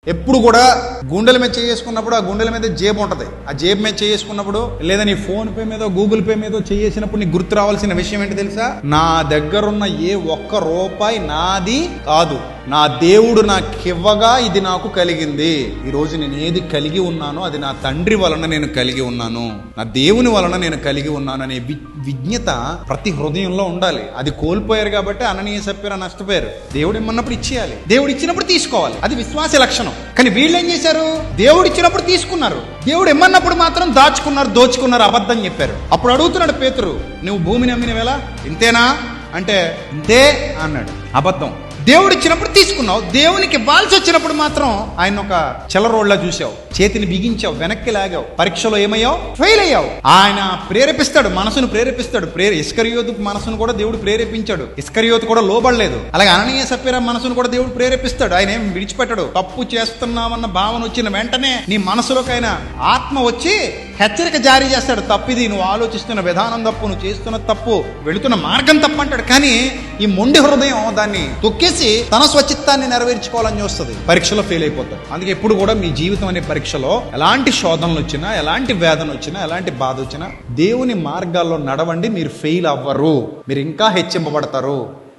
ఎప్పుడు కూడా గుండెల మీద చేసుకున్నప్పుడు ఆ గుండెల మీద జేబు ఉంటుంది. ఆ జేబు మీద చేసుకున్నప్పుడు లేదా నీ ఫోన్ పే మీద గూగుల్ పే మీద చేసినప్పుడు నీకు గుర్తు రావాల్సిన విషయం ఏంటి తెలుసా? నా దగ్గరున్న ఏ ఒక్క రూపాయి నాది కాదు, నా దేవుడు నాకివ్వగా ఇది నాకు కలిగింది. ఈ రోజు నేను ఏది కలిగి ఉన్నానో అది నా తండ్రి వలన నేను కలిగి ఉన్నాను, నా దేవుని వలన నేను కలిగి ఉన్నాను అనే విజ్ఞత ప్రతి హృదయంలో ఉండాలి. అది కోల్పోయారు కాబట్టి అననీయ సప్ఫీరా నష్టపోయారు. దేవుడు ఇమ్మన్నప్పుడు ఇచ్చేయాలి, దేవుడు ఇచ్చినప్పుడు తీసుకోవాలి. అది విశ్వాస లక్షణం. కానీ వీళ్ళు ఏం చేశారు? దేవుడు ఇచ్చినప్పుడు తీసుకున్నారు, దేవుడు ఇమ్మన్నప్పుడు మాత్రం దాచుకున్నారు, దోచుకున్నారు, అబద్ధం చెప్పారు. అప్పుడు అడుగుతున్నాడు పేతురు, నువ్వు భూమిని అమ్మినవేలా ఇంతేనా అంటే ఇంతే అన్నాడు. అబద్ధం. దేవుడు ఇచ్చినప్పుడు తీసుకున్నావు, దేవునికి ఇవ్వాల్సి వచ్చినప్పుడు మాత్రం ఆయన ఒక చెలరోడ్లా చూసావు, చేతిని బిగించావు, వెనక్కి లాగావు, పరీక్షలో ఏమయ్యావు? ఫెయిల్ అయ్యావు. ఆయన ప్రేరేపిస్తాడు, మనసును ప్రేరేపిస్తాడు. ఇస్కరియోతు మనసును కూడా దేవుడు ప్రేరేపించాడు. ఇస్కరియోతు కూడా లోబడలేదు. అలాగే అననీయ సప్ఫీరా మనసును కూడా దేవుడు ప్రేరేపిస్తాడు. ఆయన ఏం విడిచిపెట్టాడు. తప్పు చేస్తున్నామన్న భావన వచ్చిన వెంటనే నీ మనసులోకి ఆయన ఆత్మ వచ్చి హెచ్చరిక జారీ చేస్తాడు. తప్పిది, నువ్వు ఆలోచిస్తున్న విధానం తప్పు, నువ్వు చేస్తున్న తప్పు, వెళుతున్న మార్గం తప్పు అంటాడు. కానీ ఈ మొండి హృదయం దాన్ని తొక్కేసి తన స్వచిత్తాన్ని నెరవేర్చుకోవాలని చూస్తుంది. పరీక్షలో ఫెయిల్ అయిపోతాడు. అందుకే ఎప్పుడు కూడా మీ జీవితం అనే పరీక్షలో ఎలాంటి శోధనలు వచ్చినా, ఎలాంటి వేదన వచ్చినా, ఎలాంటి బాధ వచ్చినా దేవుని మార్గాల్లో నడవండి. మీరు ఫెయిల్ అవ్వరు, మీరు ఇంకా హెచ్చింపబడతారు.